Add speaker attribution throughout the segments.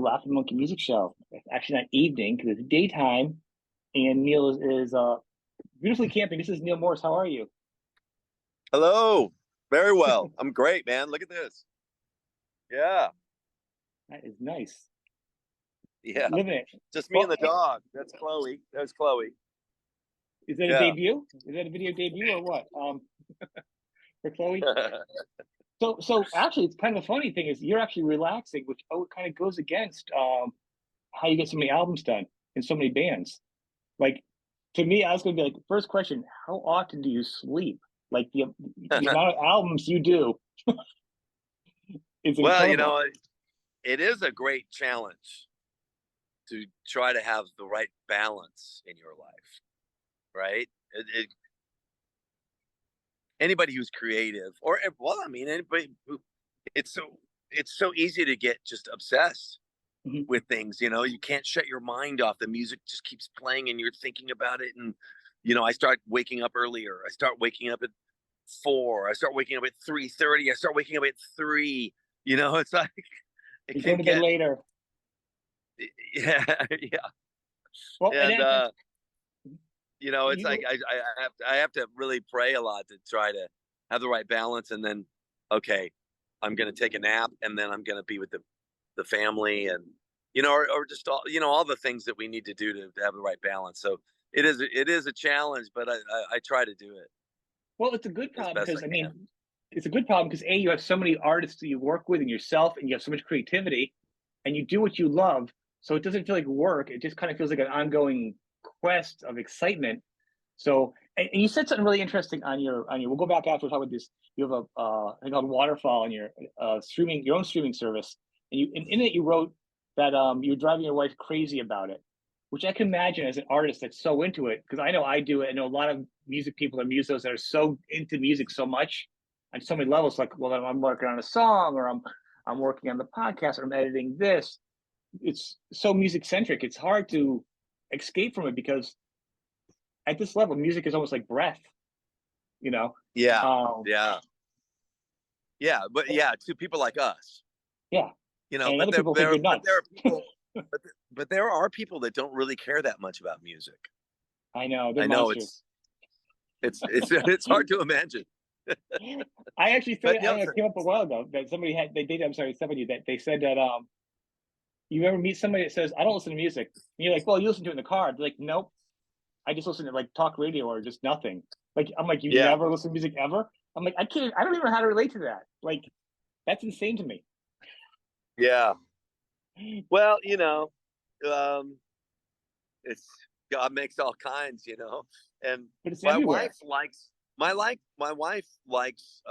Speaker 1: Laughing Monkey Music Show. It's actually not evening because it's daytime, and Neal is beautifully camping. This is Neal Morse. How are you?
Speaker 2: Hello. Very well. I'm great, man. Look at this. Yeah.
Speaker 1: That is nice.
Speaker 2: Yeah.
Speaker 1: Living it.
Speaker 2: Just me
Speaker 1: Well,
Speaker 2: and the dog. That's Chloe. There's Chloe.
Speaker 1: is that a
Speaker 2: Yeah.
Speaker 1: debut? Is that a video debut or what? For Chloe. So actually, it's kind of a funny thing is you're actually relaxing, which kind of goes against how you get so many albums done in so many bands. Like to me, I was going to be like, first question: how often do you sleep? Like the amount of albums you do is
Speaker 2: Well,
Speaker 1: incredible.
Speaker 2: it is a great challenge to try to have the right balance in your life, right? Anybody who's creative, or well, I mean, anybody who it's so it's so easy to get just obsessed
Speaker 1: Mhm.
Speaker 2: with things. You can't shut your mind off. The music just keeps playing, and you're thinking about it. And I start waking up earlier. I start waking up at 4. I start waking up at 3:30. I start waking up at 3. It's like it
Speaker 1: You go
Speaker 2: can
Speaker 1: to bed
Speaker 2: get
Speaker 1: later.
Speaker 2: yeah, yeah.
Speaker 1: Well, and
Speaker 2: And
Speaker 1: that's
Speaker 2: it's like
Speaker 1: you.
Speaker 2: I have to really pray a lot to try to have the right balance. And then, okay, I'm gonna take a nap, and then I'm gonna be with the family, and or just all the things that we need to do to have the right balance. So it is a challenge, but I try to do it
Speaker 1: Well, it's a good
Speaker 2: as
Speaker 1: problem
Speaker 2: best
Speaker 1: because
Speaker 2: I
Speaker 1: I
Speaker 2: can.
Speaker 1: mean, it's a good problem because A, you have so many artists that you work with and yourself, and you have so much creativity, and you do what you love. So it doesn't feel like work. It just kind of feels like an ongoing quest of excitement. So, and you said something really interesting on your. We'll go back after we talk about this. You have a thing called Waterfall on your streaming your own streaming service, and in it you wrote that you're driving your wife crazy about it, which I can imagine as an artist that's so into it because I know I do it. I know a lot of music people and musos that are so into music so much on so many levels. Like, well, I'm working on a song, or I'm working on the podcast, or I'm editing this. It's so music centric. It's hard to escape from it because at this level, music is almost like breath, you know?
Speaker 2: Yeah,
Speaker 1: Um,
Speaker 2: yeah, yeah. But yeah, to people like us,
Speaker 1: yeah. And
Speaker 2: but
Speaker 1: other people think you're
Speaker 2: there are
Speaker 1: nuts.
Speaker 2: people, but there are people that don't really care that much about music.
Speaker 1: I know, they're
Speaker 2: I know
Speaker 1: monsters.
Speaker 2: it's hard to imagine.
Speaker 1: I actually said
Speaker 2: But
Speaker 1: it, I don't know, it came up a while ago that somebody had, they did, I'm sorry, somebody that they said that, you ever meet somebody that says, I don't listen to music? And you're like, well, you listen to it in the car. They're like, nope, I just listen to like talk radio or just nothing. Like, I'm like, you
Speaker 2: yeah,
Speaker 1: never listen to music ever? I'm like, I don't even know how to relate to that. Like, that's insane to me.
Speaker 2: yeah. Well, um, it's God makes all kinds, and
Speaker 1: But it's
Speaker 2: my wife
Speaker 1: everywhere.
Speaker 2: likes my wife likes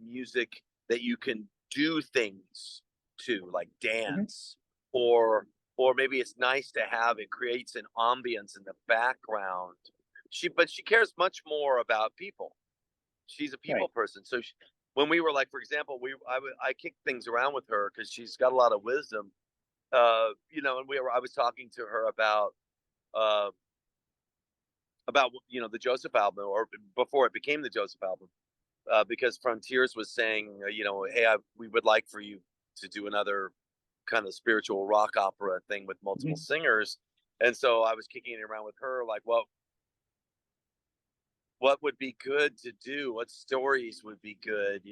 Speaker 2: music that you can do things to, like
Speaker 1: Mm-hmm.
Speaker 2: dance, or maybe it's nice to have. It creates an ambience in the background. But she cares much more about people. She's a people
Speaker 1: Right.
Speaker 2: person. So when we were, like, for example, I kicked things around with her because she's got a lot of wisdom. And I was talking to her uh, about the Joseph album, or before it became the Joseph album, because Frontiers was saying, hey, we would like for you to do another kind of spiritual rock opera thing with multiple
Speaker 1: Mm-hmm.
Speaker 2: singers. And so I was kicking it around with her, like, well, what would be good to do? What stories would be good,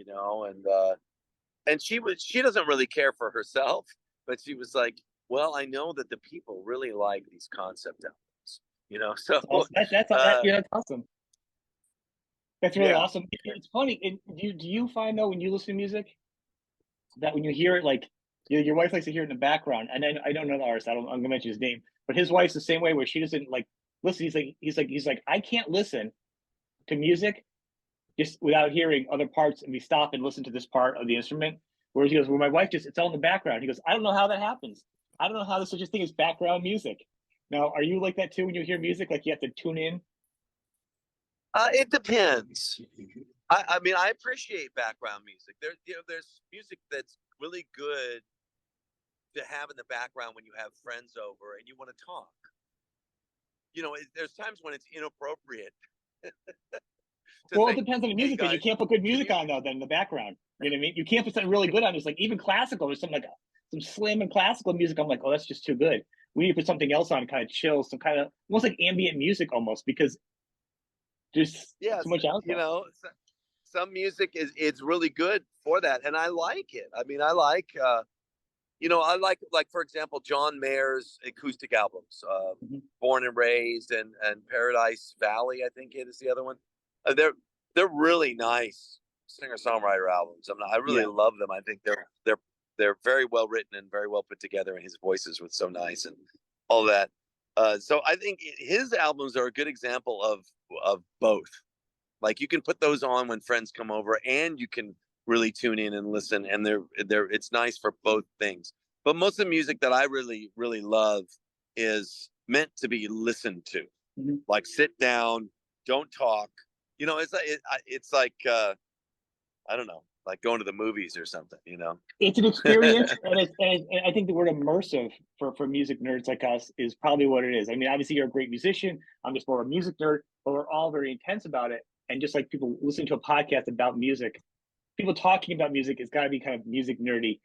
Speaker 2: and she doesn't really care for herself, but she was like, well, I know that the people really like these concept albums, so
Speaker 1: That's awesome.
Speaker 2: uh
Speaker 1: That's awesome. That's really
Speaker 2: yeah.
Speaker 1: awesome. It's funny. Do you find though when you listen to music that when you hear it, like your wife likes to hear it in the background, and I don't know the artist. I'm gonna mention his name, but his wife's the same way where she doesn't like listen. He's like I can't listen to music just without hearing other parts, and we stop and listen to this part of the instrument. Whereas he goes, well, my wife just it's all in the background. He goes, I don't know how that happens. I don't know how there's such a thing as background music. Now, are you like that too when you hear music? Like you have to tune in?
Speaker 2: It depends. I mean, I appreciate background music. There's music that's really good to have in the background when you have friends over and you want to talk. There's times when it's inappropriate to
Speaker 1: Well, it
Speaker 2: say,
Speaker 1: depends on the
Speaker 2: "Hey
Speaker 1: music because you
Speaker 2: guys,
Speaker 1: can't put good
Speaker 2: can
Speaker 1: music
Speaker 2: you?"
Speaker 1: on though. Then in the background, you know what I mean. You can't put something really good on. It's like even classical or something like some slam and classical music. I'm like, oh, that's just too good. We need to put something else on, kind of chill, some kind of almost like ambient music, almost because there's
Speaker 2: Yes,
Speaker 1: so much out
Speaker 2: you
Speaker 1: there.
Speaker 2: know, some music is it's really good for that, and I like it. I mean, I like I like for example John Mayer's acoustic albums,
Speaker 1: Mm-hmm.
Speaker 2: Born and Raised and Paradise Valley, I think it is the other one. They're really nice singer songwriter albums. I really
Speaker 1: Yeah.
Speaker 2: love them. I think they're very well written and very well put together, and his voices were so nice and all that. So I think his albums are a good example of both. Like you can put those on when friends come over, and you can really tune in and listen, and they're it's nice for both things. But most of the music that I really love is meant to be listened to.
Speaker 1: Mm-hmm.
Speaker 2: Like sit down, don't talk. It's like I don't know, like going to the movies or something.
Speaker 1: It's an experience, and I think the word immersive for music nerds like us is probably what it is. I mean, obviously you're a great musician. I'm just more a music nerd, but we're all very intense about it. And just like people listening to a podcast about music, people talking about music, it's got to be kind of music nerdy.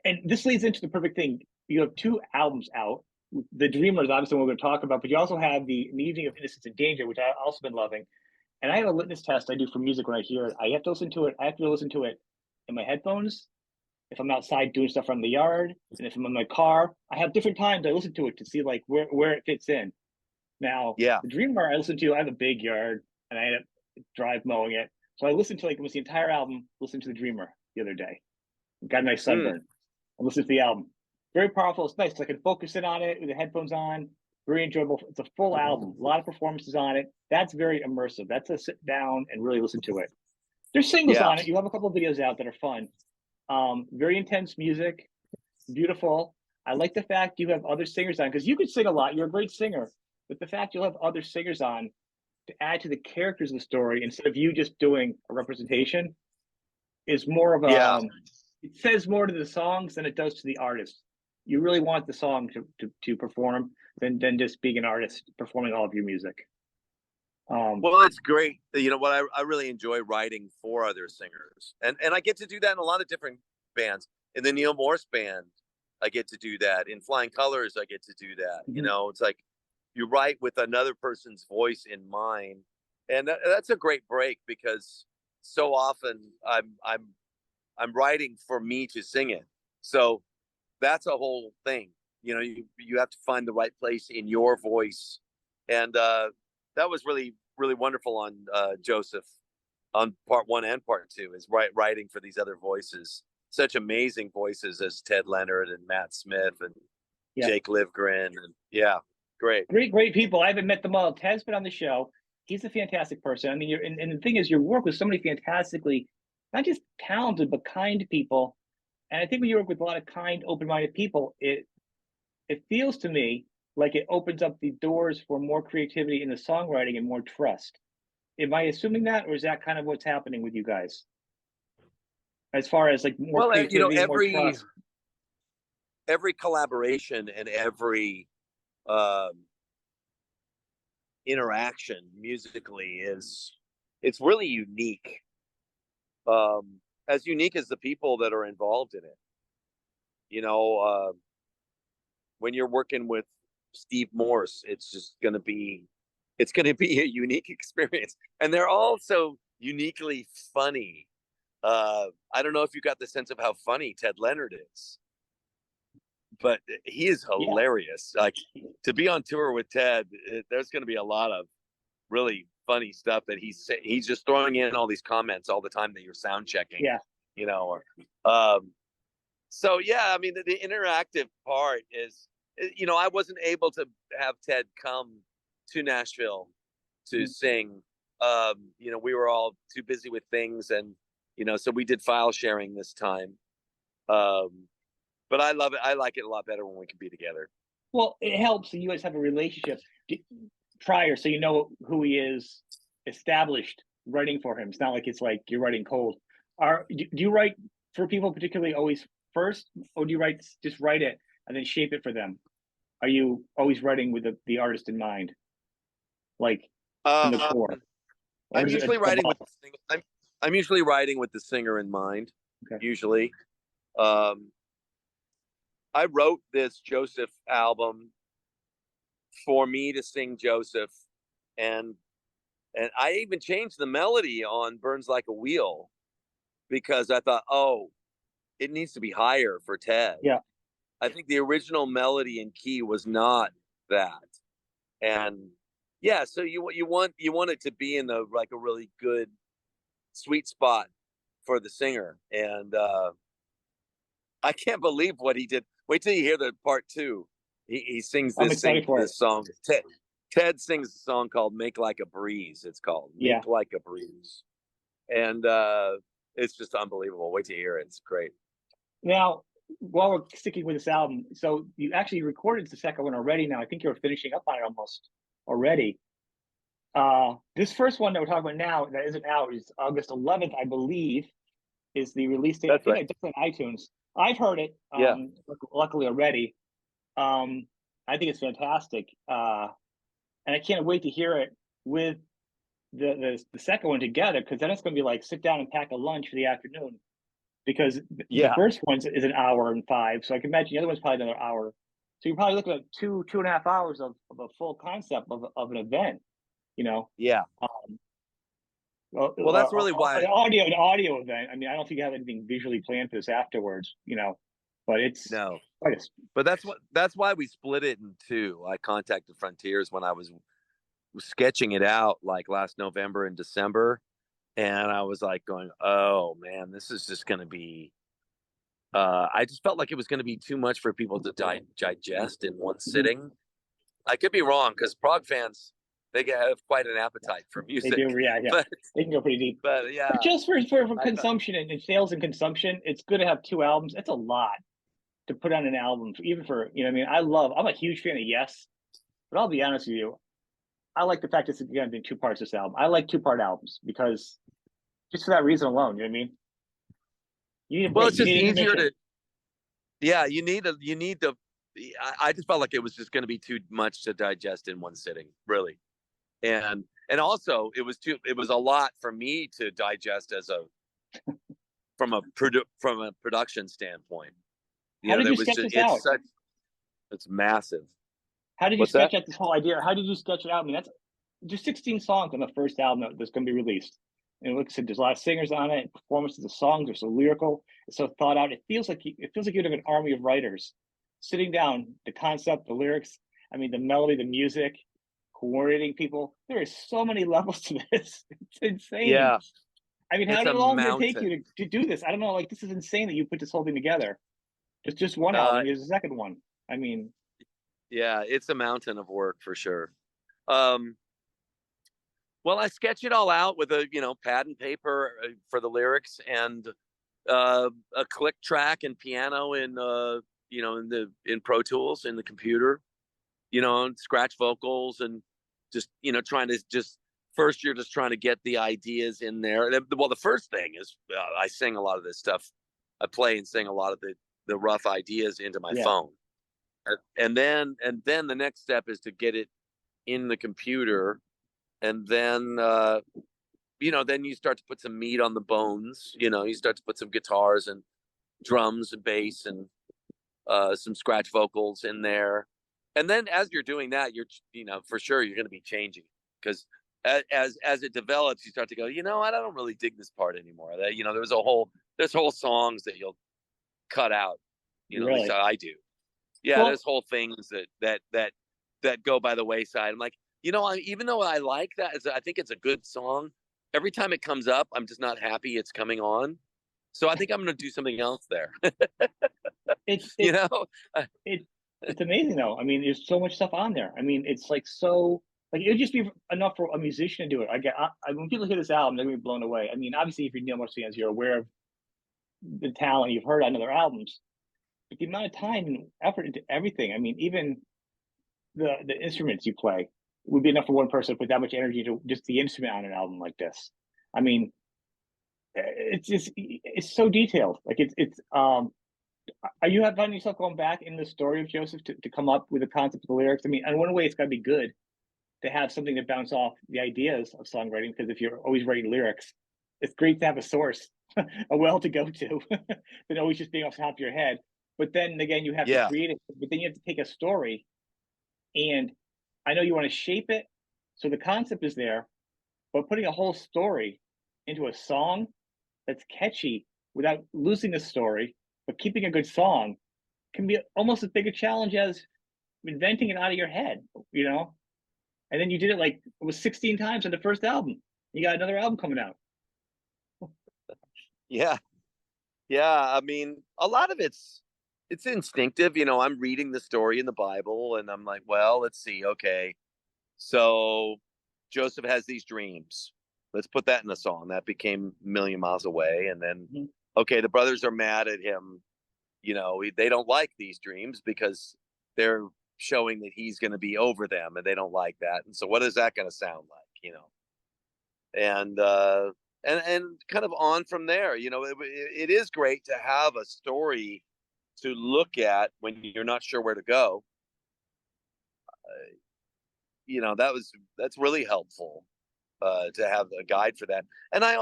Speaker 1: And this leads into the perfect thing. You have two albums out. The Dreamer is obviously what we're going to talk about, but you also have the An Evening of Innocence and Danger, which I've also been loving. And I have a litmus test I do for music when I hear it. I have to listen to it. I have to listen to it in my headphones, if I'm outside doing stuff around the yard, and if I'm in my car. I have different times I listen to it to see like where it fits in. Now,
Speaker 2: Yeah.
Speaker 1: the Dreamer I listen to, I have a big yard and I end up drive mowing it. So I listened to like almost the entire album, listened to the Dreamer the other day. Got a nice
Speaker 2: Mm,
Speaker 1: sunburn. I listened to the album. Very powerful. It's nice. I can focus in on it with the headphones on. Very enjoyable. It's a full album. A lot of performances on it. That's very immersive. That's a sit down and really listen to it. There's singles
Speaker 2: yeah.
Speaker 1: on it. You have a couple of videos out that are fun. Very intense music, beautiful. I like the fact you have other singers on because you could sing a lot. You're a great singer, but the fact you'll have other singers on to add to the characters of the story instead of you just doing a representation is more of
Speaker 2: Yeah.
Speaker 1: a. It says more to the songs than it does to the artist. You really want the song to perform than just being an artist performing all of your music.
Speaker 2: Well, it's great. You know what? I really enjoy writing for other singers, and I get to do that in a lot of different bands. In the Neal Morse band, I get to do that. In Flying Colors, I get to do that.
Speaker 1: Mhm.
Speaker 2: It's like you write with another person's voice in mind, and that's a great break because so often I'm writing for me to sing it. So that's a whole thing. You have to find the right place in your voice, and that was really wonderful on Joseph on part one and part two is writing for these other voices, such amazing voices as Ted Leonard and Matt Smith and
Speaker 1: Yeah,
Speaker 2: Jake Livgren, and yeah, great.
Speaker 1: great people. I haven't met them all. Ted's been on the show. He's a fantastic person. I mean, and the thing is, you work with so many fantastically, not just talented but kind people. And I think when you work with a lot of kind, open-minded people, it feels to me like it opens up the doors for more creativity in the songwriting and more trust. Am I assuming that, or is that kind of what's happening with you guys as far as like more
Speaker 2: Well,
Speaker 1: creativity, more trust?
Speaker 2: every collaboration and every um, interaction musically is it's really unique. As unique as the people that are involved in it. You know, when you're working with Steve Morse, it's going to be a unique experience, and they're also uniquely funny. I don't know if you got the sense of how funny Ted Leonard is, but he is
Speaker 1: Yeah,
Speaker 2: hilarious. Like to be on tour with Ted, there's going to be a lot of really funny stuff that he's just throwing in all these comments all the time that you're sound checking,
Speaker 1: yeah.
Speaker 2: or so yeah, I mean the interactive part is I wasn't able to have Ted come to Nashville to
Speaker 1: Mhm.
Speaker 2: sing. We were all too busy with things, and so we did file sharing this time. Um, but I love it. I like it a lot better when we can be together.
Speaker 1: Well, it helps that you guys have a relationship prior, so you know who he is established writing for him. It's not like it's like you're writing cold. Do you write for people particularly always first, or do you just write it and then shape it for them? Are you always writing with the artist in mind, like in the core,
Speaker 2: Um,
Speaker 1: or
Speaker 2: I'm
Speaker 1: is it
Speaker 2: usually
Speaker 1: a
Speaker 2: writing with
Speaker 1: ball?
Speaker 2: the I'm usually writing with the singer in mind.
Speaker 1: Okay.
Speaker 2: Usually, um, I wrote this Joseph album for me to sing Joseph, and I even changed the melody on Burns Like a Wheel because I thought, oh, it needs to be higher for Ted.
Speaker 1: Yeah,
Speaker 2: I think the original melody and key was not that. And yeah, so you want it to be in the like a really good sweet spot for the singer. And I can't believe what he did. Wait till you hear the part two. He sings
Speaker 1: I'm excited for it.
Speaker 2: this song. Ted sings a song called "Make Like a Breeze." It's called
Speaker 1: Yeah.
Speaker 2: "Make Like a Breeze," and it's just unbelievable. Wait to hear it. It's great.
Speaker 1: Now, while we're sticking with this album, so you actually recorded the second one already. Now I think you're finishing up on it almost already. This first one that we're talking about now that isn't out is August 11th, I believe, is the release date. I
Speaker 2: That's
Speaker 1: think
Speaker 2: right.
Speaker 1: it's on iTunes. I've heard it,
Speaker 2: Yeah,
Speaker 1: luckily already. I think it's fantastic, and I can't wait to hear it with the second one together because then it's going to be like sit down and pack a lunch for the afternoon because the
Speaker 2: yeah,
Speaker 1: first one is an hour and five, so I can imagine the other one's probably another hour. So you're probably looking at 2.5 hours of a full concept of an event, you know.
Speaker 2: yeah.
Speaker 1: Um,
Speaker 2: Well, that's really why.
Speaker 1: an audio event. I mean, I don't think you have anything visually planned for this afterwards, you know, but it's
Speaker 2: No,
Speaker 1: quite a,
Speaker 2: but that's why we split it in two. I contacted Frontiers when I was sketching it out like last November and December, and I was like going, "Oh man, this is just going to be." I just felt like it was going to be too much for people to digest in one
Speaker 1: Mhm.
Speaker 2: sitting. I could be wrong because prog fans they have quite an appetite for
Speaker 1: They
Speaker 2: music,
Speaker 1: do, yeah, yeah.
Speaker 2: but
Speaker 1: They can go pretty deep. But
Speaker 2: yeah,
Speaker 1: just for
Speaker 2: I thought
Speaker 1: consumption and sales and consumption, it's good to have two albums. It's a lot to put on an album, even for you know. I mean, I'm a huge fan of Yes, but I'll be honest with you, I like the fact it's again in two parts. This album, I like two-part albums because just for that reason alone, you know what I mean. You need a
Speaker 2: well,
Speaker 1: break.
Speaker 2: it's
Speaker 1: You
Speaker 2: just
Speaker 1: need
Speaker 2: easier
Speaker 1: intermission.
Speaker 2: to yeah. You need to. I just felt like it was just going to be too much to digest in one sitting, really. And also it was a lot for me to digest as a from a production standpoint. You
Speaker 1: How
Speaker 2: know,
Speaker 1: did
Speaker 2: there
Speaker 1: you
Speaker 2: was
Speaker 1: sketch
Speaker 2: just
Speaker 1: this out?
Speaker 2: it's massive.
Speaker 1: How did you
Speaker 2: What's
Speaker 1: sketch
Speaker 2: that?
Speaker 1: out this whole idea? How did you sketch it out? I mean, that's just 16 songs on the first album that's going to be released. And like I said, there's a lot of singers on it. Performances, the songs are so lyrical, it's so thought out. It feels like you have an army of writers sitting down. The concept, the lyrics. I mean, the melody, the music, coordinating people. There is so many levels to this. It's insane.
Speaker 2: Yeah,
Speaker 1: I mean, how
Speaker 2: it's a
Speaker 1: long did it take
Speaker 2: mountain.
Speaker 1: you to do this? I don't know. Like, this is insane that you put this whole thing together. Just one
Speaker 2: Uh,
Speaker 1: album. Here's the second one. I mean,
Speaker 2: yeah, it's a mountain of work for sure. Um, well, I sketch it all out with a pad and paper for the lyrics and a click track and piano in in Pro Tools in the computer. And scratch vocals and just trying to just first you're just trying to get the ideas in there. Well, the first thing is I sing a lot of this stuff. I play and sing a lot of the rough ideas into my
Speaker 1: yeah,
Speaker 2: phone, and then the next step is to get it in the computer, and then you start to put some meat on the bones. You start to put some guitars and drums and bass and some scratch vocals in there. And then as you're doing that, for sure you're going to be changing because as it develops, you start to go, I don't really dig this part anymore. That there's whole songs that you'll cut out. At least
Speaker 1: really.
Speaker 2: I do. Yeah,
Speaker 1: Well,
Speaker 2: there's whole things that go by the wayside. I'm like, even though I like that, I think it's a good song. Every time it comes up, I'm just not happy it's coming on. So I think I'm going to do something else there.
Speaker 1: it's
Speaker 2: you
Speaker 1: it's
Speaker 2: know,
Speaker 1: it it's amazing though. I mean, there's so much stuff on there. I mean, it's like so like it would just be enough for a musician to do it. When people hear this album, they're gonna be blown away. I mean, obviously, if you're Neil Morse fans, you're aware of the talent you've heard on other albums, but the amount of time and effort into everything. I mean, even the instruments you play would be enough for one person to put that much energy into just the instrument on an album like this. I mean, it's so detailed. Like it's. Are you have finding yourself going back in the story of Joseph to come up with the concept of the lyrics? I mean, in one way, it's got to be good to have something to bounce off the ideas of songwriting because if you're always writing lyrics, it's great to have a source, a well to go to, than always just being off the top of your head. but then again, you have to
Speaker 2: Yeah.
Speaker 1: create it. But then you have to take a story, and I know you want to shape it, so the concept is there, but putting a whole story into a song that's catchy without losing the story, but keeping a good song can be almost as big a challenge as inventing it out of your head, you know? And then you did it like it was 16 times on the first album. You got another album coming out.
Speaker 2: Yeah. Yeah. I mean, a lot of it's instinctive. I'm reading the story in the Bible and I'm like, well, let's see. Okay. So Joseph has these dreams. Let's put that in a song. That became a million miles away. And then,
Speaker 1: Mhm.
Speaker 2: okay, the brothers are mad at him. They don't like these dreams because they're showing that he's going to be over them and they don't like that. And so what is that going to sound like? And and kind of on from there. It is great to have a story to look at when you're not sure where to go. That's really helpful to have a guide for that. And I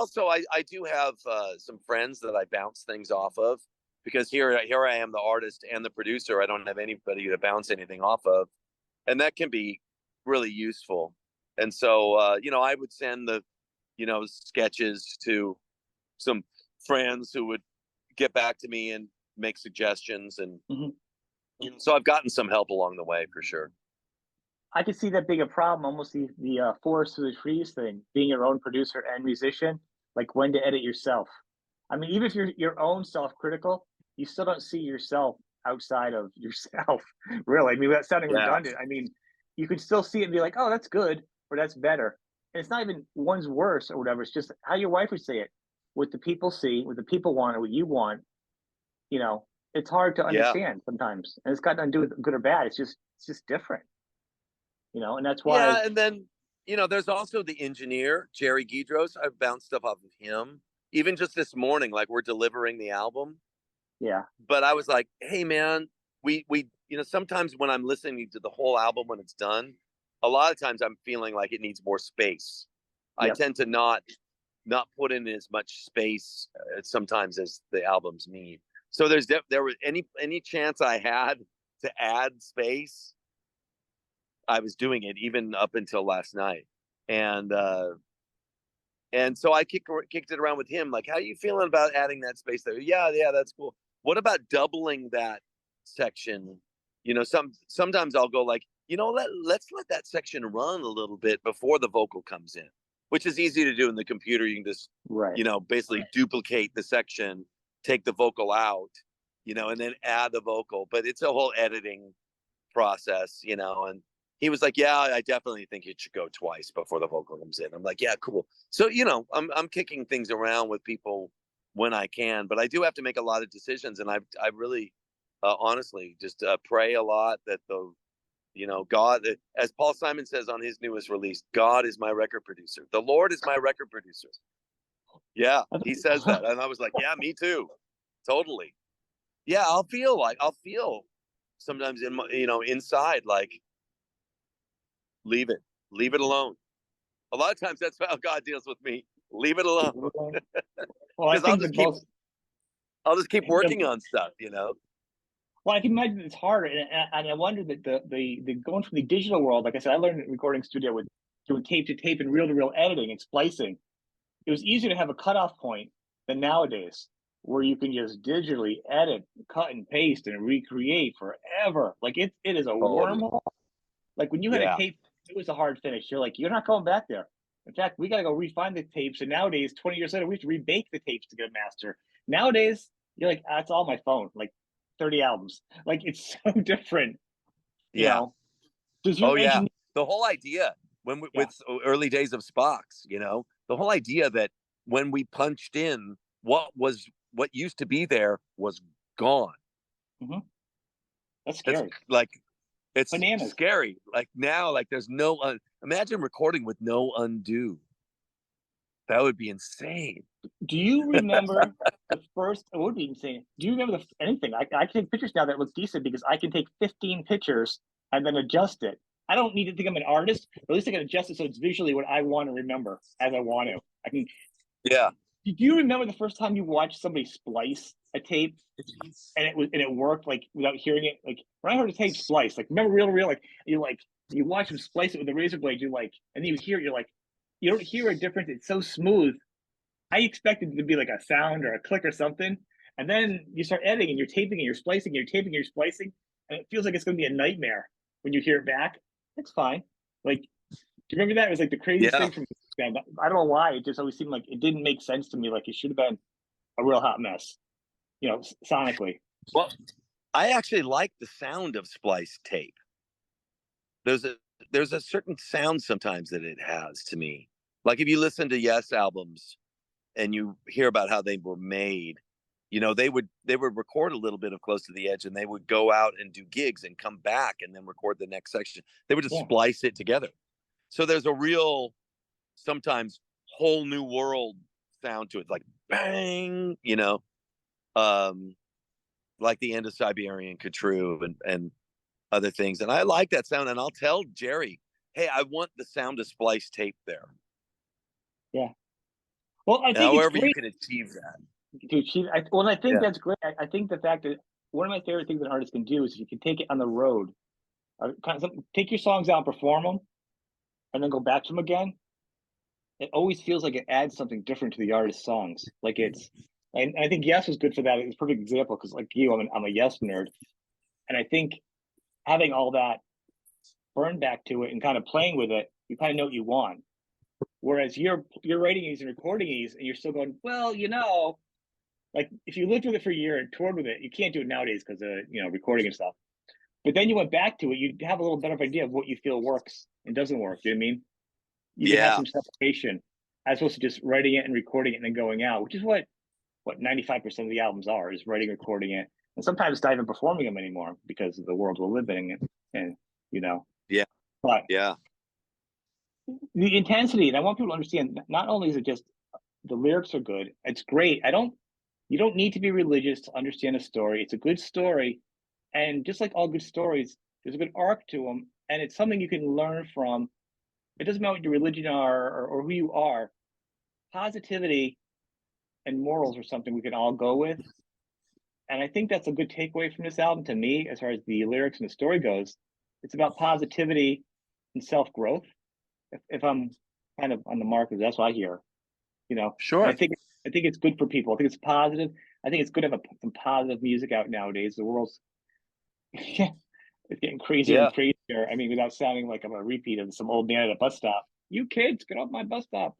Speaker 2: do have some friends that I bounce things off of, because here I am, the artist and the producer. I don't have anybody to bounce anything off of, and that can be really useful. And so I would send the sketches to some friends who would get back to me and make suggestions, and
Speaker 1: Mhm.
Speaker 2: so I've gotten some help along the way for sure.
Speaker 1: I could see that being a problem, almost the forest to the trees thing, being your own producer and musician, like when to edit yourself. I mean, even if you're your own self-critical, you still don't see yourself outside of yourself, really. I mean, without sounding
Speaker 2: Yeah,
Speaker 1: redundant, I mean, you can still see it and be like, "Oh, that's good," or "That's better." And it's not even one's worse or whatever. It's just how your wife would say it. What the people see, what the people want, or what you want. You know, it's hard to
Speaker 2: yeah.
Speaker 1: understand sometimes, and it's got nothing to do with good or bad. It's just different. And that's why,
Speaker 2: Yeah, and then there's also the engineer, Jerry Gidros. I've bounced stuff off of him. Even just this morning, like we're delivering the album.
Speaker 1: yeah,
Speaker 2: But I was like, hey man, we sometimes when I'm listening to the whole album when it's done, a lot of times I'm feeling like it needs more space. I
Speaker 1: yep.
Speaker 2: tend to not put in as much space sometimes as the albums need. So there was any chance I had to add space, I was doing it even up until last night. And so I kicked it around with him, like, how are you feeling about adding that space there? Yeah, yeah, that's cool. What about doubling that section? Sometimes I'll go like, let's let that section run a little bit before the vocal comes in, which is easy to do in the computer. You can just,
Speaker 1: Right.
Speaker 2: basically duplicate the section, take the vocal out, and then add the vocal. But it's a whole editing process, and he was like, yeah, I definitely think it should go twice before the vocal comes in. I'm like, yeah, cool. So I'm kicking things around with people when I can, but I do have to make a lot of decisions, and I really honestly just pray a lot that the God, as Paul Simon says on his newest release, God is my record producer, the Lord is my record producer. Yeah, he says that, and I was like, yeah, me too, totally. Yeah, I'll feel sometimes in my, inside, like, leave it, leave it alone. A lot of times that's how God deals with me. Leave it alone,
Speaker 1: Well, I
Speaker 2: because
Speaker 1: think the most,
Speaker 2: I'll just keep working
Speaker 1: the,
Speaker 2: on stuff.
Speaker 1: well, I can imagine it's harder, and I wonder that the going from the digital world, like I said, I learned in recording studio with doing tape to tape and reel to reel editing and splicing. It was easier to have a cutoff point than nowadays, where you can just digitally edit, cut and paste, and recreate forever. Like it is a
Speaker 2: Totally.
Speaker 1: wormhole. Like when you had a
Speaker 2: Yeah.
Speaker 1: tape, it was a hard finish. You're like, you're not going back there. In fact, we got to go refine the tapes. And nowadays, 20 years later, we have to rebake the tapes to get a master. Nowadays, you're like, it's all my phone, like 30 albums. Like it's so different, you
Speaker 2: Yeah.
Speaker 1: know. Does
Speaker 2: Oh
Speaker 1: your
Speaker 2: yeah.
Speaker 1: engineer?
Speaker 2: The whole idea
Speaker 1: Yeah.
Speaker 2: with early days of Spox, the whole idea that when we punched in, what used to be there was gone.
Speaker 1: Hmm. That's
Speaker 2: It's
Speaker 1: scary.
Speaker 2: like, it's
Speaker 1: Bananas.
Speaker 2: scary. Like now, like there's no imagine recording with no undo. That would be insane.
Speaker 1: Do you remember the first? It would be insane. Do you remember anything? I can take pictures now that looks decent because I can take 15 pictures and then adjust it. I don't need to think I'm an artist, but at least I can adjust it so it's visually what I want to remember as I want to. I can.
Speaker 2: Yeah.
Speaker 1: Do you remember the first time you watched somebody splice a tape and it worked like without hearing it? Like when I heard a tape splice, like remember real, like you watch them splice it with a razor blade, you like, and then you hear it, you're like, you don't hear a difference. It's so smooth. I expected it to be like a sound or a click or something. And then you start editing and you're taping and you're splicing and you're taping and you're splicing. And it feels like it's going to be a nightmare when you hear it back. It's fine. Like, do you remember that? It was like the craziest
Speaker 2: Yeah.
Speaker 1: thing from, I don't know why. It just always seemed like it didn't make sense to me. Like it should have been a real hot mess, sonically.
Speaker 2: Well, I actually like the sound of spliced tape. There's a there's a certain sound sometimes that it has to me. Like if you listen to Yes albums and you hear about how they were made, they would record a little bit of Close to the Edge and they would go out and do gigs and come back and then record the next section. They would just
Speaker 1: Yeah.
Speaker 2: splice it together. So there's a real sometimes whole new world sound to it, like bang, um, like the end of Siberian Khatru and other things. And I like that sound. And I'll tell Jerry, hey, I want the sound of splice tape there.
Speaker 1: Yeah. Well, I think it's
Speaker 2: However you
Speaker 1: great
Speaker 2: can achieve that.
Speaker 1: to achieve. Well, I think
Speaker 2: Yeah.
Speaker 1: that's great. I think the fact that one of my favorite things an artist can do is if you can take it on the road, take your songs out and perform them, and then go back to them again. It always feels like it adds something different to the artist's songs. Like and I think Yes was good for that. It's a perfect example because, like you, I'm a Yes nerd, and I think having all that burn back to it and kind of playing with it, you kind of know what you want. Whereas you're writing these and recording these, and you're still going, well, like if you lived with it for a year and toured with it, you can't do it nowadays because of recording and stuff. But then you went back to it, you have a little better idea of what you feel works and doesn't work. You know what I mean? You can have
Speaker 2: Yeah.
Speaker 1: some separation as opposed to just writing it and recording it and then going out, which is what 95% of the albums are, is writing, recording it, and sometimes not even performing them anymore because of the world we're living in. And you know,
Speaker 2: Yeah.
Speaker 1: but
Speaker 2: Yeah.
Speaker 1: the intensity, and I want people to understand, not only is it just the lyrics are good, it's great. You don't need to be religious to understand a story. It's a good story, and just like all good stories, there's a good arc to them, and it's something you can learn from. It doesn't matter what your religion are or who you are. Positivity and morals are something we can all go with, and I think that's a good takeaway from this album to me, as far as the lyrics and the story goes. It's about positivity and self growth. If I'm kind of on the mark, that's what I hear. And
Speaker 2: Sure.
Speaker 1: I think it's good for people. I think it's positive. I think it's good to have some positive music out nowadays. The world's it's getting crazier and
Speaker 2: Yeah.
Speaker 1: crazier. I mean, without sounding like I'm a repeat of some old man at a bus stop. You kids, get off my bus stop.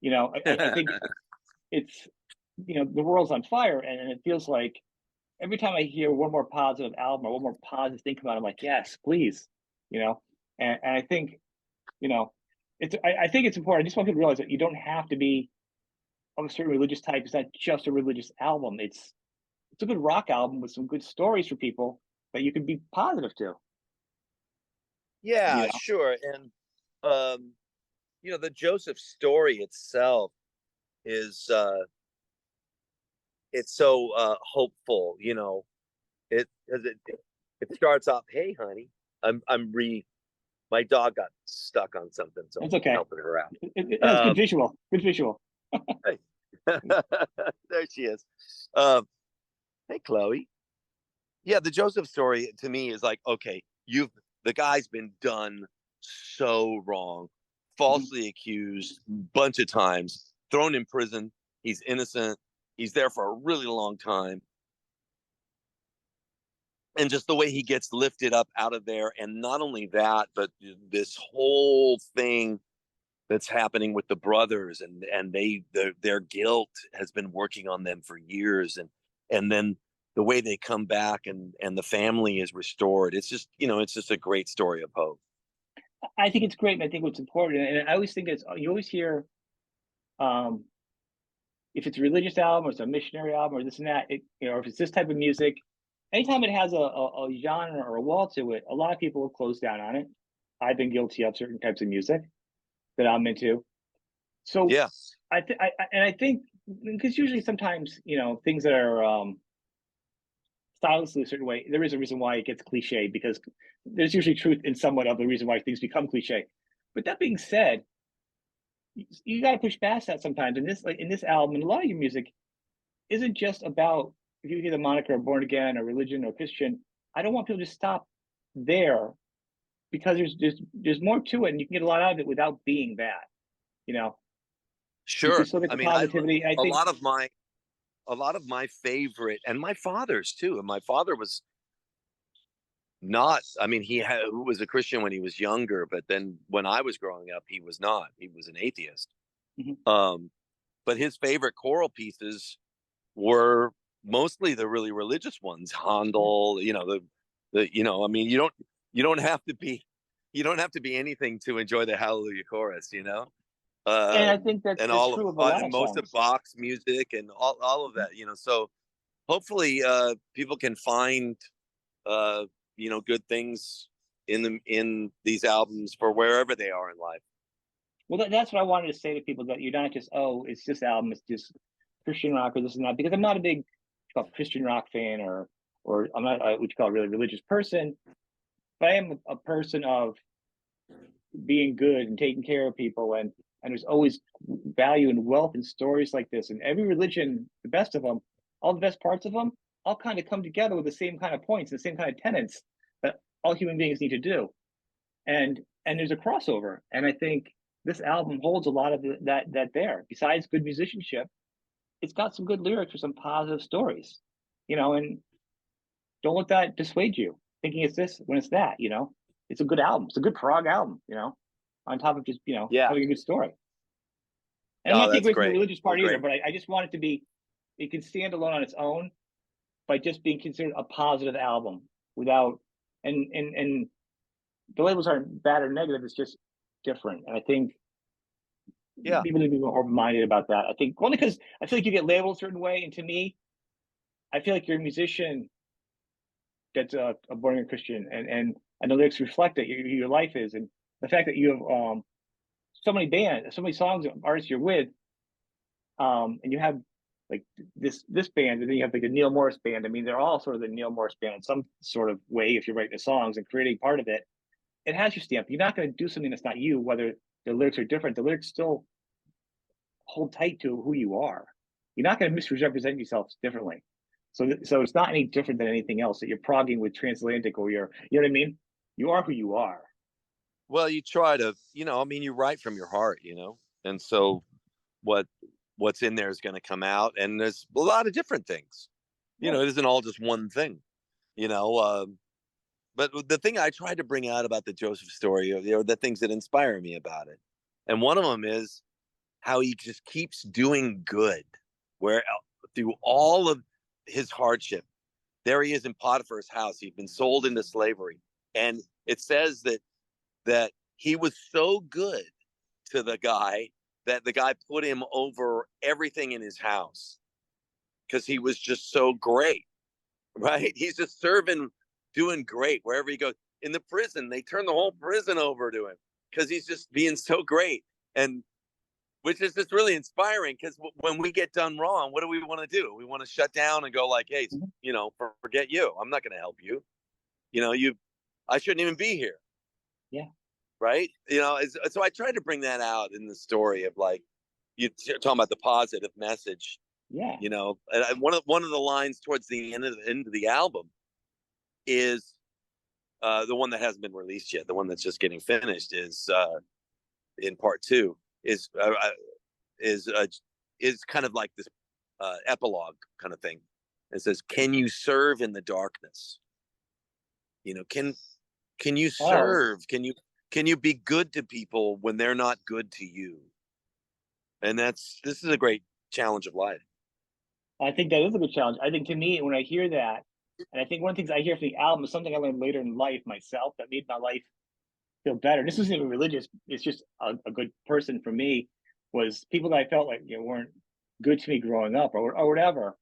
Speaker 1: I think it's the world's on fire, and it feels like every time I hear one more positive album or one more positive thing come out, I'm like, yes, please. You know, and I think you know, I think it's important. I just want people to realize that you don't have to be of a certain religious type. It's not just a religious album. It's a good rock album with some good stories for people that you can be positive to. You
Speaker 2: Yeah,
Speaker 1: know,
Speaker 2: sure. And um, the Joseph story itself is it's so hopeful, it starts off, hey honey, I'm re my dog got stuck on something, so
Speaker 1: it's
Speaker 2: I'm
Speaker 1: okay.
Speaker 2: helping her out.
Speaker 1: It has good visual. Good visual.
Speaker 2: There she is. Um, hey Chloe. Yeah, the Joseph story to me is like, okay, you've the guy's been done so wrong,
Speaker 1: Mhm.
Speaker 2: falsely accused bunch of times, thrown in prison. He's innocent. He's there for a really long time. And just the way he gets lifted up out of there. And not only that, but this whole thing that's happening with the brothers and their guilt has been working on them for years. And then the way they come back and the family is restored. It's just a great story of hope.
Speaker 1: I think it's great, and I think what's important, and I always think it's you always hear, um, if it's a religious album or it's a missionary album or this and that, or if it's this type of music, anytime it has a genre or a wall to it, a lot of people will close down on it. I've been guilty of certain types of music that I'm into. So
Speaker 2: Yeah.
Speaker 1: I think because usually sometimes things that are stylistically a certain way, there is a reason why it gets cliche because there's usually truth in somewhat of the reason why things become cliche. But that being said, you got to push past that sometimes. And this, like in this album, and a lot of your music isn't just about, if you hear the moniker born again or religion or Christian. I don't want people to just stop there, because there's more to it, and you can get a lot out of it without being that. You know, you can
Speaker 2: Sure.
Speaker 1: still get
Speaker 2: I
Speaker 1: the
Speaker 2: mean,
Speaker 1: positivity. I
Speaker 2: a
Speaker 1: think,
Speaker 2: lot of my favorite, and my father's too. And my father was not. I mean, who was a Christian when he was younger, but then when I was growing up, he was not. He was an atheist.
Speaker 1: mhm.
Speaker 2: Um, but his favorite choral pieces were mostly the really religious ones.
Speaker 1: Yeah.
Speaker 2: Handel, I mean, you don't have to be anything to enjoy the Hallelujah chorus,
Speaker 1: And I think
Speaker 2: and
Speaker 1: that's
Speaker 2: all of
Speaker 1: true of a lot
Speaker 2: and
Speaker 1: of
Speaker 2: most of
Speaker 1: songs.
Speaker 2: Bach's music and all of
Speaker 1: Mhm.
Speaker 2: that. So hopefully, people can find uh, good things in these albums for wherever they are in life.
Speaker 1: Well, that's what I wanted to say to people, that you're not just, oh, it's this album, it's just Christian rock or this and that, because I'm not a big Christian rock fan, or I'm not what you call a really religious person, but I am a person of being good and taking care of people, and there's always value and wealth in stories like this. And every religion, the best of them, all the best parts of them, all kind of come together with the same kind of points, the same kind of tenets that all human beings need to do. And there's a crossover, and I think this album holds a lot of that there. Besides good musicianship, it's got some good lyrics for some positive stories, and don't let that dissuade you thinking it's this when it's that. It's a good album. It's a good prog album. On top of just
Speaker 2: Yeah.
Speaker 1: having a good story. And I'm
Speaker 2: Oh,
Speaker 1: not taking
Speaker 2: that's
Speaker 1: away from the
Speaker 2: great.
Speaker 1: religious
Speaker 2: Well,
Speaker 1: part either,
Speaker 2: great.
Speaker 1: but I just want it to be, it can stand alone on its own by just being considered a positive album without, and the labels aren't bad or negative. It's just different, and I think
Speaker 2: Yeah.
Speaker 1: people need to be more open-minded about that. I think only because I feel like you get labeled a certain way, and to me, I feel like you're a musician that's a born again Christian, and the lyrics reflect that your life is, and the fact that you have so many bands, so many songs, artists you're with, and you have like this band, and then you have like the Neal Morse band. I mean, they're all sort of the Neal Morse band in some sort of way. If you're writing the songs and creating part of it, it has your stamp. You're not going to do something that's not you, whether the lyrics are different. The lyrics still hold tight to who you are. You're not going to misrepresent yourself differently. So it's not any different than anything else that you're progging with transatlantic, or you know what I mean? You are who you are.
Speaker 2: Well, you try to, I mean, you write from your heart, and so what what's in there is going to come out, and there's a lot of different things.
Speaker 1: Right.
Speaker 2: It isn't all just one thing. You know, but the thing I tried to bring out about the Joseph story are the things that inspire me about it, and one of them is how he just keeps doing good, where through all of his hardship, there he is in Potiphar's house. He'd been sold into slavery, and it says that he was so good to the guy that the guy put him over everything in his house because he was just so great, right? He's just serving, doing great wherever he goes. In the prison, they turn the whole prison over to him because he's just being so great. And which is just really inspiring because when we get done wrong, what do we want to do? We want to shut down and go like, hey,
Speaker 1: Mhm.
Speaker 2: forget you. I'm not going to help you. I shouldn't even be here.
Speaker 1: Yeah.
Speaker 2: Right. So I tried to bring that out in the story of like, you talking about the positive message,
Speaker 1: Yeah.
Speaker 2: and one of the lines towards the end of the album is the one that hasn't been released yet. The one that's just getting finished is in part two is is uh, is kind of like this epilogue kind of thing. It says, "Can you serve in the darkness? Can you
Speaker 1: Oh,
Speaker 2: serve? Can you be good to people when they're not good to you?" And this is a great challenge of life.
Speaker 1: I think that is a good challenge. I think to me, when I hear that, and I think one of the things I hear from the album is something I learned later in life myself that made my life feel better. This isn't even religious. It's just a good person for me. Was people that I felt like weren't good to me growing up, or whatever.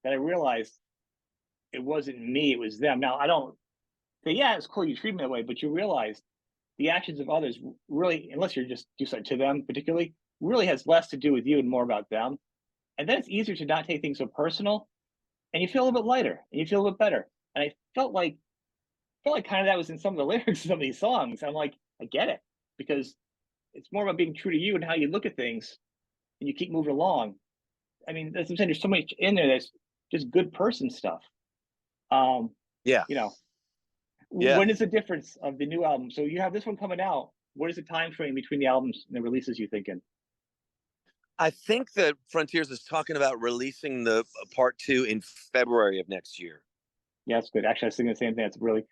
Speaker 1: That I realized it wasn't me, it was them. Now I don't say, yeah, it's cool you treat me that way, but you realize the actions of others really, unless you're just do something to them particularly, really has less to do with you and more about them. And then it's easier to not take things so personal, and you feel a little bit lighter, and you feel a little bit better. And I felt like kind of that was in some of the lyrics of some of these songs. I'm like, I get it, because it's more about being true to you and how you look at things, and you keep moving along. I mean, that's what I'm saying. There's so much in there that's just good person stuff. Um,
Speaker 2: Yeah.
Speaker 1: you know,
Speaker 2: Yeah.
Speaker 1: when is the difference of the new album? So you have this one coming out. What is the time frame between the albums and the releases you thinking?
Speaker 2: I think that Frontiers is talking about releasing the part two in February of next year.
Speaker 1: Yeah, that's good. Actually, I was thinking the same thing. It's really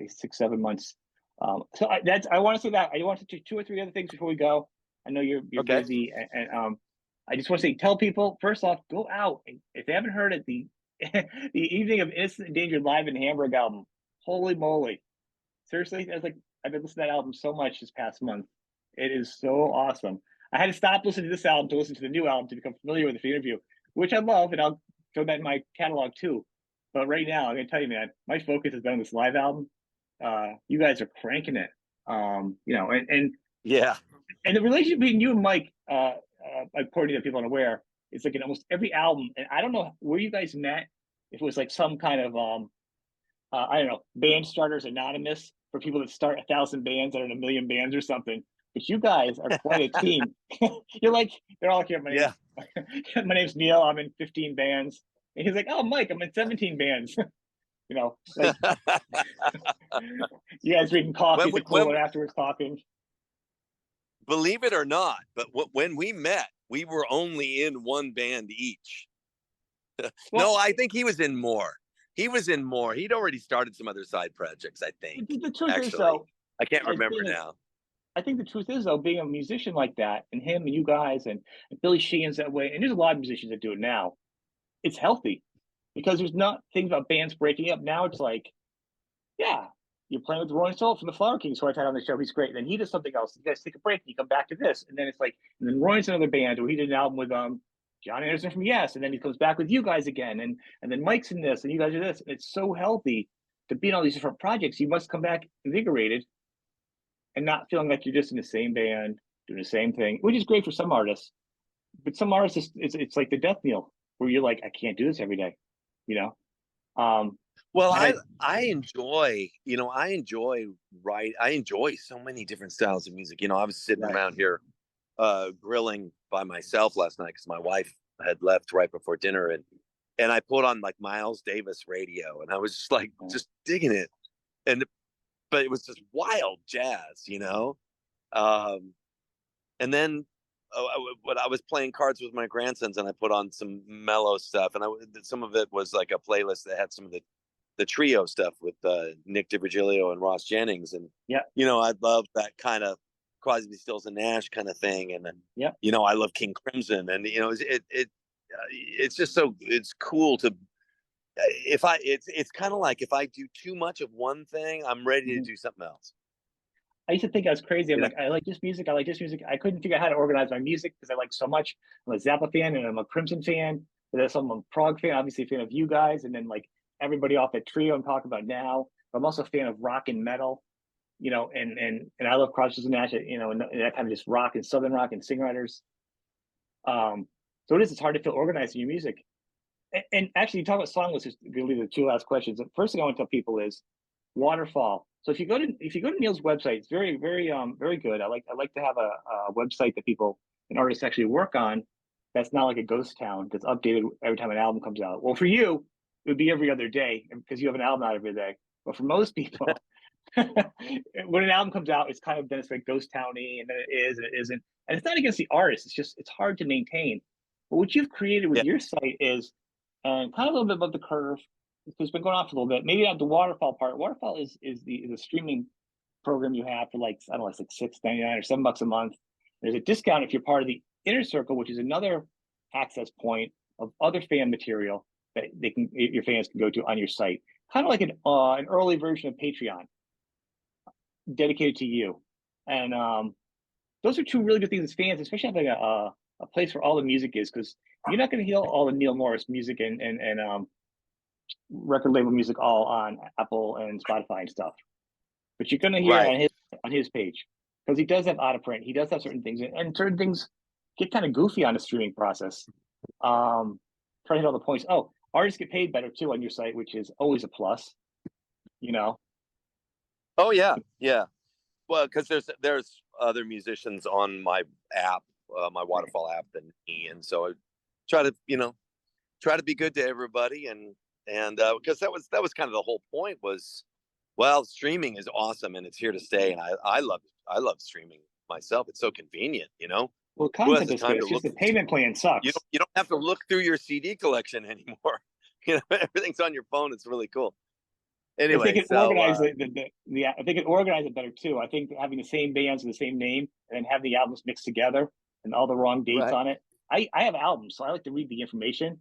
Speaker 1: 6, 7 months. I want to say that. I want to do two or three other things before we go. I know you're
Speaker 2: Okay.
Speaker 1: busy, and I just want to say, tell people first off, go out. If they haven't heard it, the the evening of Innocent and Dangerous live in Hamburg album. Holy moly! Seriously, I was like, I've been listening to that album so much this past month. It is so awesome. I had to stop listening to this album to listen to the new album to become familiar with the interview, which I love, and I'll throw that in my catalog too. But right now, I'm gonna tell you, man, my focus has been on this live album. You guys are cranking it.
Speaker 2: Yeah.
Speaker 1: And the relationship between you and Mike, according to people unaware, is like in almost every album. And I don't know where you guys met. If it was like some kind of I don't know, band starters anonymous for people that start 1,000 bands that are in a million bands or something. But you guys are quite a team. You're like, they're all here.
Speaker 2: Yeah.
Speaker 1: My name's Neal. I'm in 15 bands. And he's like, oh, Mike, I'm in 17 bands. Like you guys drinking coffee at the
Speaker 2: when
Speaker 1: cooler afterwards talking.
Speaker 2: believe it or not, but when we met, we were only in one band each. No,
Speaker 1: Well,
Speaker 2: I think he was in more. He was in more. He'd already started some other side projects, I think.
Speaker 1: the truth is,
Speaker 2: Actually,
Speaker 1: though,
Speaker 2: I can't
Speaker 1: as
Speaker 2: remember
Speaker 1: being a,
Speaker 2: now.
Speaker 1: I think the truth is, though, being a musician like that, and him and you guys, and Billy Sheehan's that way, and there's a lot of musicians that do it now. It's healthy because there's not things about bands breaking up. Now it's like, yeah, you're playing with Rolling Stone from the Flower Kings, who I had on the show. He's great. Then he does something else. You guys take a break. And you come back to this, and then it's like, and then Roy's another band, or he did an album with John Anderson from Yes, and then he comes back with you guys again, and then Mike's in this, and you guys are this. It's so healthy to be in all these different projects. You must come back invigorated and not feeling like you're just in the same band doing the same thing, which is great for some artists. But some artists, it's like the death knell where you're like, I can't do this every day, you know.
Speaker 2: Well,
Speaker 1: And
Speaker 2: I enjoy, I enjoy so many different styles of music. I was sitting
Speaker 1: right,
Speaker 2: around here grilling by myself last night because my wife had left right before dinner, and I put on like Miles Davis radio, and I was just like just digging it. And but it was just wild jazz. Um, and then but I was playing cards with my grandsons, and I put on some mellow stuff, and some of it was like a playlist that had some of the trio stuff with Nick DiVirgilio and Ross Jennings, and
Speaker 1: yeah,
Speaker 2: I love that kind of Crosby, Stills and Nash kind of thing, and then
Speaker 1: yeah.
Speaker 2: I love King Crimson, and it's just it's cool to if it's kind of like if I do too much of one thing, I'm ready to
Speaker 1: Mm-hmm.
Speaker 2: do something else.
Speaker 1: I used to think I was crazy. I'm
Speaker 2: You know?
Speaker 1: like, I like this music. I like this music. I couldn't figure out how to organize my music because I like so much. I'm a Zappa fan and I'm a Crimson fan. But there's some I'm a Prog fan, obviously a fan of you guys, and then like everybody off that trio I'm talking about now. I'm also a fan of rock and metal, and I love Crosby and Nash, and that kind of just rock and southern rock and singwriters. So it is. It's hard to feel organized in your music. And actually, you talk about song lists. Going to leave the two last questions. The first thing I want to tell people is Waterfall. So if you go to Neal's website, it's very very good. I like to have a website that people and artists actually work on. That's not like a ghost town that's updated every time an album comes out. Well, for you, it would be every other day because you have an album out every day. But for most people, when an album comes out, it's kind of then it's like ghost towny, and then it is and it isn't. And it's not against the artist. It's just it's hard to maintain. But what you've created with
Speaker 2: Yeah.
Speaker 1: your site is kind of a little bit above the curve. It's been going on for a little bit. Maybe not the waterfall part. Waterfall is a streaming program you have for like I don't know, it's like $6.99 or $7 a month. There's a discount if you're part of the inner circle, which is another access point of other fan material that your fans can go to on your site. Kind of like an early version of Patreon dedicated to you. And those are two really good things as fans, especially having a place where all the music is, because you're not going to hear all the Neal Morse music and record label music all on Apple and Spotify and stuff. But you're going to hear
Speaker 2: Right.
Speaker 1: on his page because he does have out of print. He does have certain things, and certain things get kind of goofy on the streaming process. Trying to hit all the points. Oh, artists get paid better too on your site, which is always a plus. You know.
Speaker 2: Oh yeah, yeah. Well, because there's other musicians on my app, my Waterfall app than me, and so I try to try to be good to everybody, and because that was kind of the whole point was, well, streaming is awesome and it's here to stay, and I love streaming myself. It's so convenient,
Speaker 1: Well,
Speaker 2: who has
Speaker 1: concept
Speaker 2: the
Speaker 1: is good.
Speaker 2: time to
Speaker 1: It's just
Speaker 2: look
Speaker 1: the payment plan sucks.
Speaker 2: you don't have to look through your CD collection anymore. Everything's on your phone. It's really cool.
Speaker 1: If they
Speaker 2: Anyway,
Speaker 1: could
Speaker 2: so
Speaker 1: organize if they could organize it better too. I think having the same bands with the same name and then have the albums mixed together and all the wrong dates
Speaker 2: right,
Speaker 1: on it. I have albums, so I like to read the information.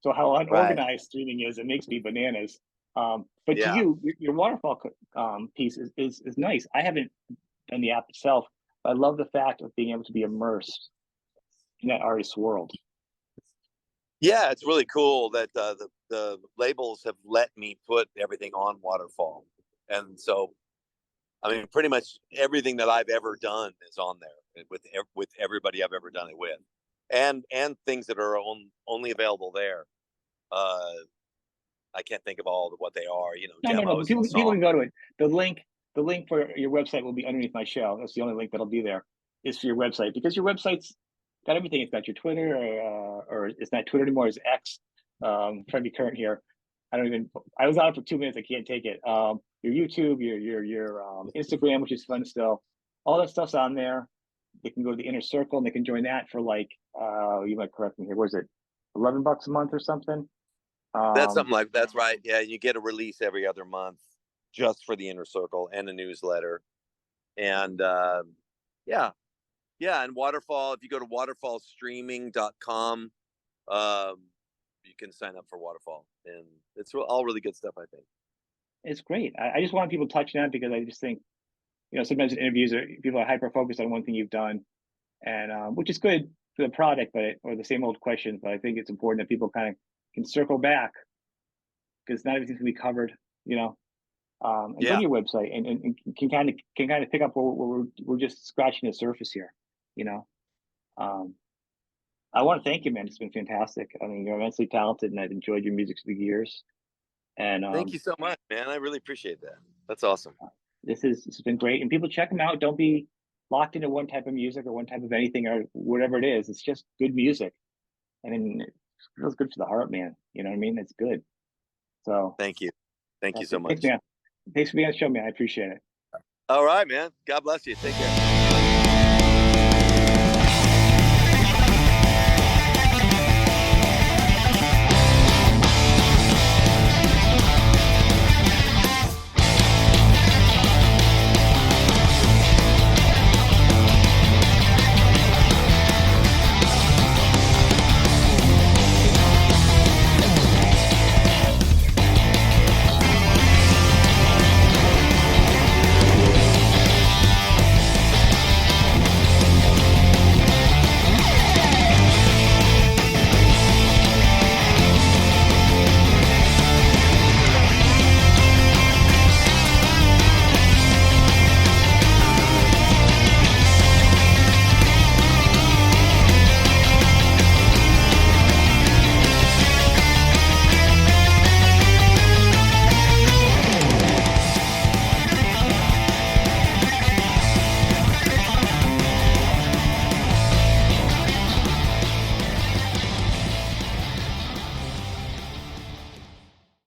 Speaker 1: So how
Speaker 2: right,
Speaker 1: unorganized streaming is, it makes me bananas. But to
Speaker 2: yeah,
Speaker 1: you, your waterfall piece is nice. I haven't done the app itself, but I love the fact of being able to be immersed in that artist's world.
Speaker 2: yeah. It's really cool that the labels have let me put everything on Waterfall, and so I mean, pretty much everything that I've ever done is on there with everybody I've ever done it with, and things that are only available there. Uh, I can't think of all of what they are,
Speaker 1: No. But
Speaker 2: demos and
Speaker 1: people
Speaker 2: songs.
Speaker 1: can go to it. The link for your website will be underneath my show. That's the only link that'll be there. Is for your website because your website's got everything. It's got your Twitter, or it's not Twitter anymore. It's X. Trying to be current here. I don't even. I was on it for 2 minutes. I can't take it. Your YouTube, your Instagram, which is fun still. All that stuff's on there. They can go to the inner circle and they can join that for like you might correct me here. What is it? $11 a month or something?
Speaker 2: That's
Speaker 1: Um,
Speaker 2: something like that's right. Yeah, you get a release every other month just for the inner circle and a newsletter. And yeah, yeah. And Waterfall, if you go to waterfallstreaming.com, um, you can sign up for Waterfall, and it's all really good stuff, I think.
Speaker 1: it's great. I just want people touching on it because I just think, sometimes in interviews people are hyper focused on one thing you've done, and which is good for the product, or the same old questions. But I think it's important that people kind of can circle back because not everything's gonna be covered, and go
Speaker 2: Yeah,
Speaker 1: to your website and can kind of pick up where we're just scratching the surface here, you know. Um, I want to thank you, man. It's been fantastic. I mean, you're immensely talented, and I've enjoyed your music through the years. And
Speaker 2: thank you so much, man. I really appreciate that. That's awesome.
Speaker 1: this has been great. And people check them out. Don't be locked into one type of music or one type of anything or whatever it is. It's just good music, and then it feels good for the heart, man. You know what I mean? It's good. So
Speaker 2: Thank you. Thank you
Speaker 1: that's
Speaker 2: so
Speaker 1: it. Thanks,
Speaker 2: much.
Speaker 1: man. Thanks for being on the show, man. I appreciate it.
Speaker 2: All right, man. God bless you. Take care.